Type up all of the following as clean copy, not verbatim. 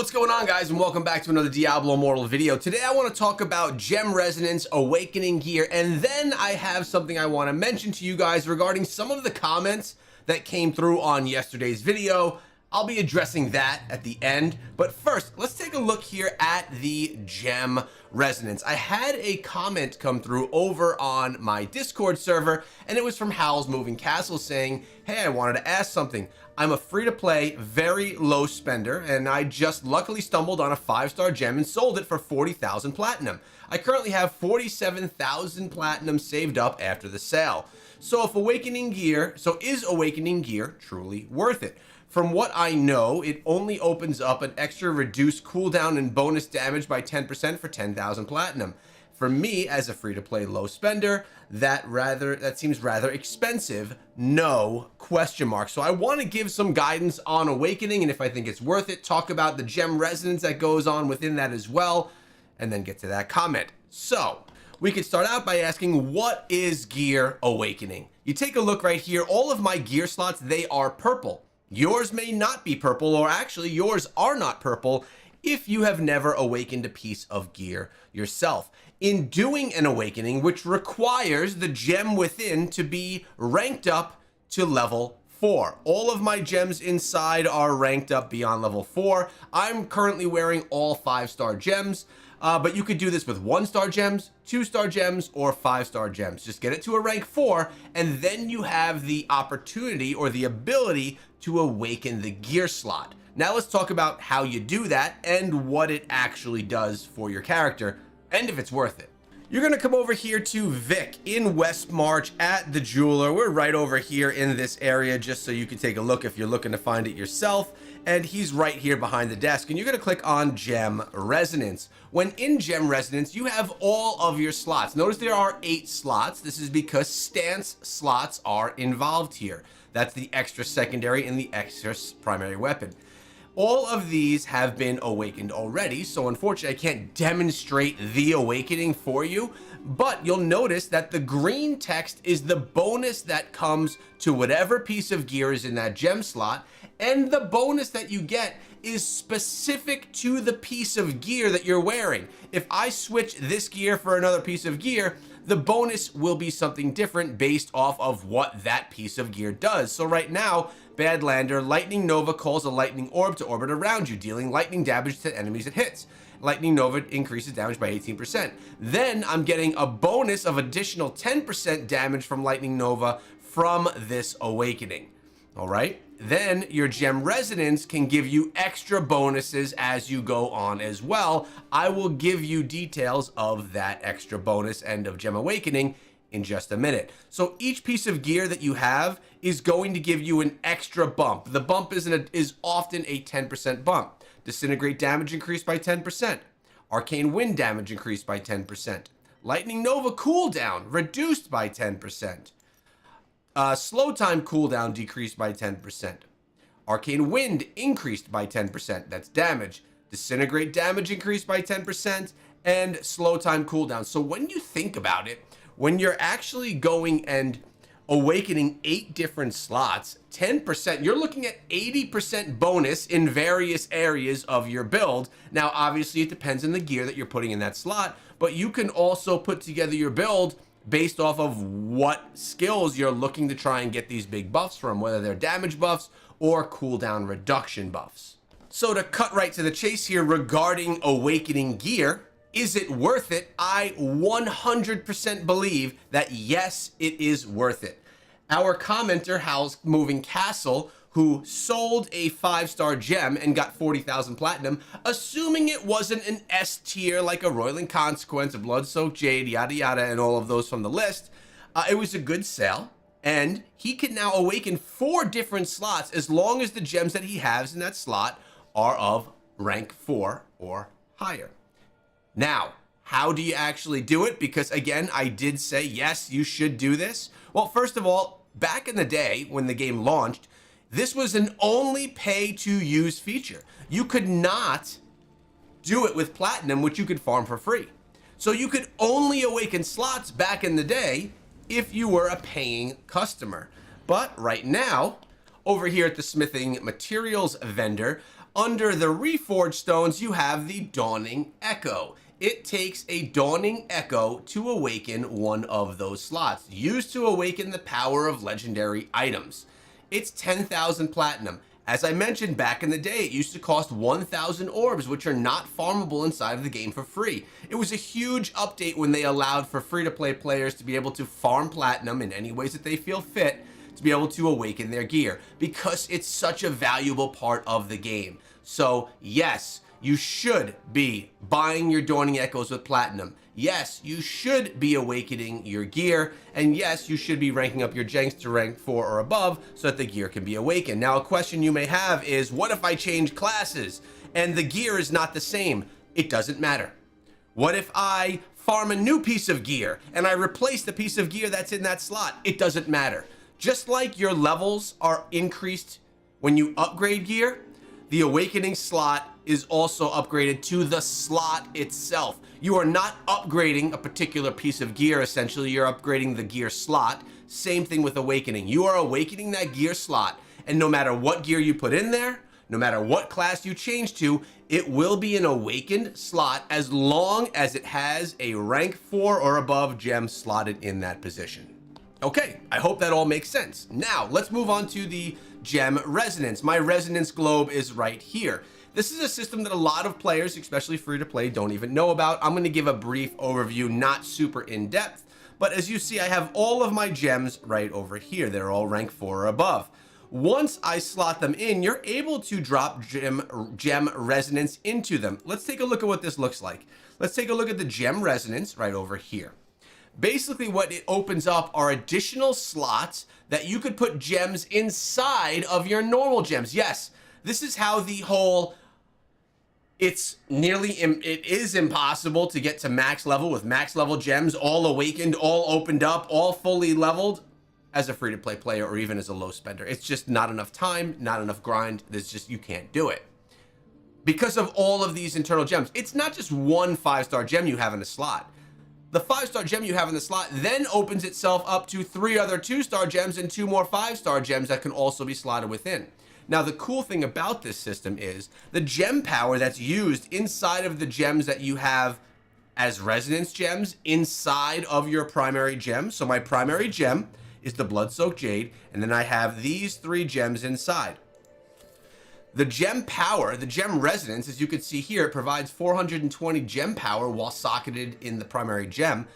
What's going on, guys, and welcome back to another Diablo Immortal video. Today I want to talk about Gem Resonance Awakening gear, and then I have something I want to mention to you guys regarding some of the comments that came through on yesterday's video. I'll be addressing that at the end, but first, let's take a look here at the Gem Resonance. I had a comment come through over on my Discord server, and it was from Howl's Moving Castle saying, hey, I wanted to ask something. I'm a free-to-play, very low spender, and I just luckily stumbled on a 5-star gem and sold it for 40,000 platinum. I currently have 47,000 platinum saved up after the sale. So is Awakening gear truly worth it? From what I know, it only opens up an extra reduced cooldown and bonus damage by 10% for 10,000 platinum. For me, as a free-to-play low spender, that seems rather expensive. No question mark. So I want to give some guidance on Awakening, and if I think it's worth it, talk about the Gem Resonance that goes on within that as well, and then get to that comment. So we could start out by asking, what is Gear Awakening? You take a look right here. All of my gear slots, they are purple. Yours may not be purple, or actually yours are not purple if you have never awakened a piece of gear yourself. In doing an awakening, which requires the gem within to be ranked up to level 4. All of my gems inside are ranked up beyond level 4. I'm currently wearing all 5-star gems, but you could do this with 1-star gems, 2-star gems, or 5-star gems. Just get it to a rank 4, and then you have the opportunity or the ability to awaken the gear slot. Now let's talk about how you do that and what it actually does for your character, and if it's worth it. You're gonna come over here to Vic in West March at the jeweler. We're right over here in this area, just so you can take a look if you're looking to find it yourself. And he's right here behind the desk, and you're gonna click on Gem Resonance. When in Gem Resonance, you have all of your slots. Notice there are 8 slots. This is because stance slots are involved here. That's the extra secondary and the extra primary weapon. All of these have been awakened already, so unfortunately I can't demonstrate the awakening for you, but you'll notice that the green text is the bonus that comes to whatever piece of gear is in that gem slot, and the bonus that you get is specific to the piece of gear that you're wearing. If I switch this gear for another piece of gear, the bonus will be something different based off of what that piece of gear does. So right now, Badlander, Lightning Nova calls a lightning orb to orbit around you, dealing lightning damage to enemies it hits. Lightning Nova increases damage by 18%. Then I'm getting a bonus of additional 10% damage from Lightning Nova from this awakening. All right. Then your Gem Resonance can give you extra bonuses as you go on as well. I will give you details of that extra bonus and of Gem Awakening in just a minute. So each piece of gear that you have is going to give you an extra bump. The bump is often a 10% bump. Disintegrate damage increased by 10%. Arcane Wind damage increased by 10%. Lightning Nova cooldown reduced by 10%. Slow time cooldown decreased by 10%. Arcane Wind increased by 10%. That's damage. Disintegrate damage increased by 10%. And slow time cooldown. So when you think about it, when you're actually going and awakening 8 different slots, 10%, you're looking at 80% bonus in various areas of your build. Now, obviously, it depends on the gear that you're putting in that slot, but you can also put together your build based off of what skills you're looking to try and get these big buffs from, whether they're damage buffs or cooldown reduction buffs. So to cut right to the chase here regarding awakening gear, is it worth it? I 100% believe that yes, it is worth it. Our commenter, Howl's Moving Castle, who sold a 5-star gem and got 40,000 platinum, assuming it wasn't an S tier like a Roiling Consequence, a Blood-Soaked Jade, yada yada, and all of those from the list. It was a good sale, and he can now awaken 4 different slots as long as the gems that he has in that slot are of rank 4 or higher. Now, how do you actually do it? Because again, I did say, yes, you should do this. Well, first of all, back in the day when the game launched, this was an only pay-to-use feature. You could not do it with platinum, which you could farm for free. So you could only awaken slots back in the day if you were a paying customer. But right now, over here at the smithing materials vendor, Under the Reforged Stones, you have the Dawning Echo. It takes a Dawning Echo to awaken one of those slots, used to awaken the power of legendary items. It's 10,000 platinum. As I mentioned, back in the day, it used to cost 1,000 orbs, which are not farmable inside of the game for free. It was a huge update when they allowed for free-to-play players to be able to farm platinum in any ways that they feel fit to be able to awaken their gear, because it's such a valuable part of the game. So yes, you should be buying your Dawning Echoes with platinum. Yes, you should be awakening your gear, and yes, you should be ranking up your Jenks to rank 4 or above so that the gear can be awakened. Now, a question you may have is, what if I change classes and the gear is not the same? It doesn't matter. What if I farm a new piece of gear and I replace the piece of gear that's in that slot? It doesn't matter. Just like your levels are increased when you upgrade gear, the awakening slot is also upgraded to the slot itself. You are not upgrading a particular piece of gear, essentially, you're upgrading the gear slot. Same thing with awakening. You are awakening that gear slot, and no matter what gear you put in there, no matter what class you change to, it will be an awakened slot as long as it has a rank 4 or above gem slotted in that position. Okay, I hope that all makes sense. Now, let's move on to the gem resonance. My resonance globe is right here. This is a system that a lot of players, especially free-to-play, don't even know about. I'm going to give a brief overview, not super in-depth, but as you see, I have all of my gems right over here. They're all rank 4 or above. Once I slot them in, you're able to drop gem resonance into them. Let's take a look at what this looks like. Let's take a look at the gem resonance right over here. Basically, what it opens up are additional slots that you could put gems inside of your normal gems. Yes, this is how the whole it is impossible to get to max level with max level gems, all awakened, all opened up, all fully leveled as a free-to-play player or even as a low spender. It's just not enough time, not enough grind. There's just, you can't do it. Because of all of these internal gems, it's not just one 5-star gem you have in a slot. The 5-star gem you have in the slot then opens itself up to 3 other 2-star gems and 2 more 5-star gems that can also be slotted within. Now, the cool thing about this system is the gem power that's used inside of the gems that you have as resonance gems inside of your primary gem. So my primary gem is the Blood-Soaked Jade, and then I have these 3 gems inside. The gem power, the gem resonance, as you can see here, it provides 420 gem power while socketed in the primary gem.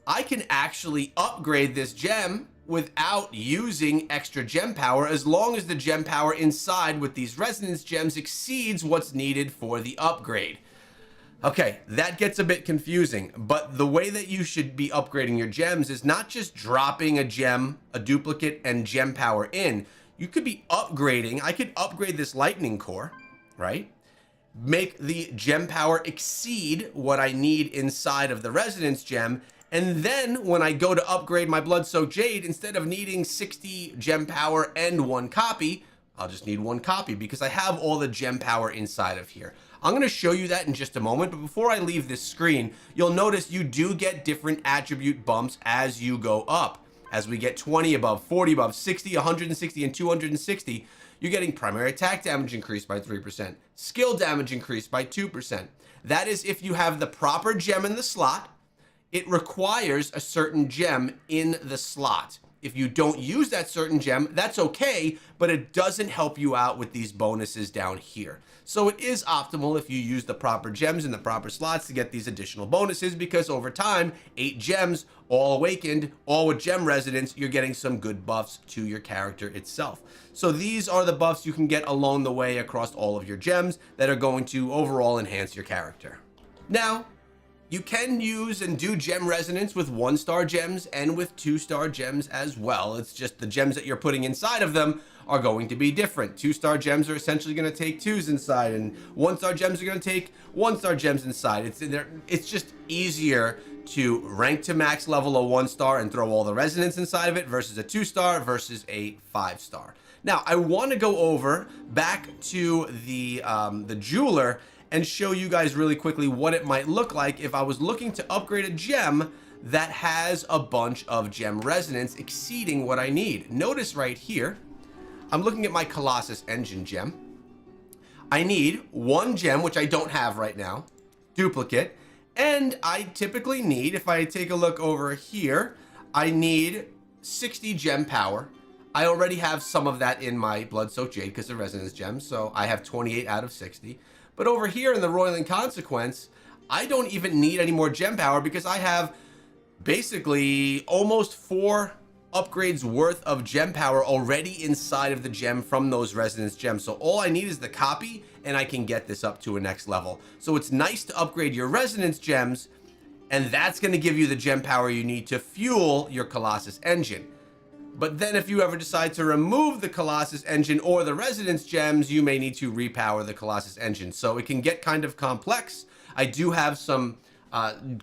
I can actually upgrade this gem without using extra gem power, as long as the gem power inside with these resonance gems exceeds what's needed for the upgrade. Okay, that gets a bit confusing, but the way that you should be upgrading your gems is not just dropping a gem, a duplicate, and gem power in. You could be upgrading. I could upgrade this lightning core, right? Make the gem power exceed what I need inside of the resonance gem. And then when I go to upgrade my Blood-Soaked Jade, instead of needing 60 gem power and 1 copy, I'll just need 1 copy because I have all the gem power inside of here. I'm going to show you that in just a moment, but before I leave this screen, you'll notice you do get different attribute bumps as you go up. As we get 20 above, 40 above, 60, 160, and 260, you're getting primary attack damage increased by 3%, skill damage increased by 2%. That is if you have the proper gem in the slot. It requires a certain gem in the slot. If you don't use that certain gem, that's okay, but it doesn't help you out with these bonuses down here. So it is optimal if you use the proper gems in the proper slots to get these additional bonuses, because over time, 8 gems, all awakened, all with gem resonance, you're getting some good buffs to your character itself. So these are the buffs you can get along the way across all of your gems that are going to overall enhance your character. Now, you can use and do gem resonance with 1-star gems and with 2-star gems as well. It's just the gems that you're putting inside of them are going to be different. 2-star gems are essentially going to take 2s inside, and 1-star gems are going to take 1-star gems inside. It's just easier to rank to max level a 1-star and throw all the resonance inside of it versus a 2-star versus a 5-star. Now, I want to go over back to the jeweler and show you guys really quickly what it might look like if I was looking to upgrade a gem that has a bunch of gem resonance exceeding what I need. Notice right here, I'm looking at my Colossus Engine gem. I need 1 gem, which I don't have right now, duplicate, and I typically need, if I take a look over here, I need 60 gem power. I already have some of that in my Blood-Soaked Jade because of Resonance Gems, so I have 28 out of 60. But over here in the Roiling Consequence, I don't even need any more gem power because I have basically almost 4 upgrades worth of gem power already inside of the gem from those Resonance Gems. So all I need is the copy and I can get this up to a next level. So it's nice to upgrade your Resonance Gems, and that's going to give you the gem power you need to fuel your Colossus engine. But then if you ever decide to remove the Colossus engine or the Resonance Gems, you may need to repower the Colossus engine. So it can get kind of complex. I do have some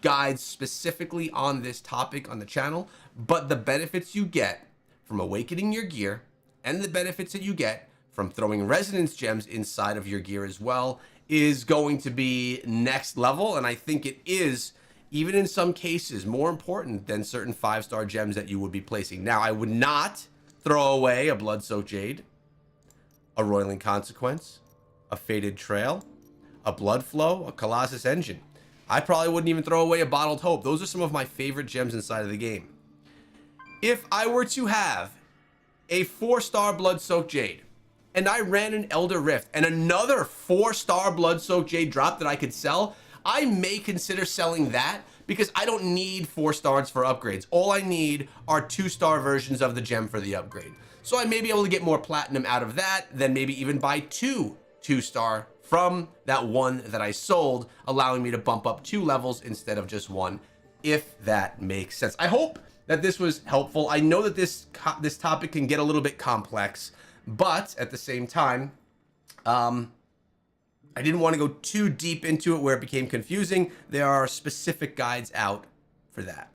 guides specifically on this topic on the channel, but the benefits you get from awakening your gear and the benefits that you get from throwing Resonance Gems inside of your gear as well is going to be next level. And I think it is, even in some cases, more important than certain 5-star gems that you would be placing. Now, I would not throw away a Blood-Soaked Jade, a Roiling Consequence, a Fated Trail, a Blood Flow, a Colossus Engine. I probably wouldn't even throw away a Bottled Hope. Those are some of my favorite gems inside of the game. If I were to have a 4-star Blood-Soaked Jade, and I ran an Elder Rift, and another 4-star Blood-Soaked Jade drop that I could sell, I may consider selling that because I don't need 4 stars for upgrades. All I need are 2-star versions of the gem for the upgrade. So I may be able to get more platinum out of that than maybe even buy 2 2-star from that one that I sold, allowing me to bump up 2 levels instead of just 1, if that makes sense. I hope that this was helpful. I know that this topic can get a little bit complex, but at the same time, I didn't want to go too deep into it where it became confusing. There are specific guides out for that.